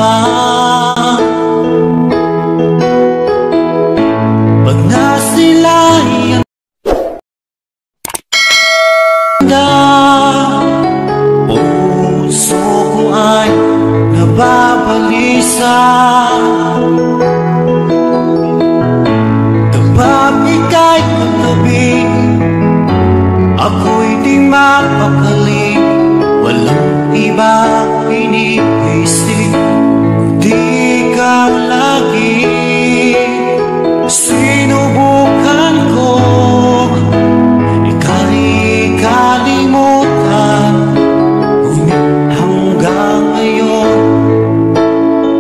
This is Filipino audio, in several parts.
lamang. Pag nasilayan puso ko ay nababalisa. Kapag ika'y katabi, ako'y di mapakali. Walang ibang iniisip, di ka lagi. Sinubukan ko ikalimutan, ngunit hanggang ngayon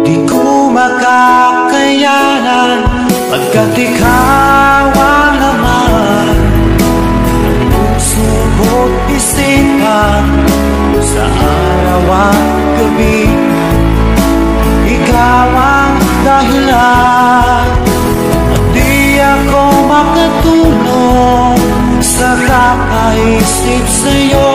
di ko makakayanan. Pagkat ikaw ang laman ng puso ko't isipan, sa araw at gabi ikaw ang dahilan. At di ako makatulong sa kakaisip sa'yo.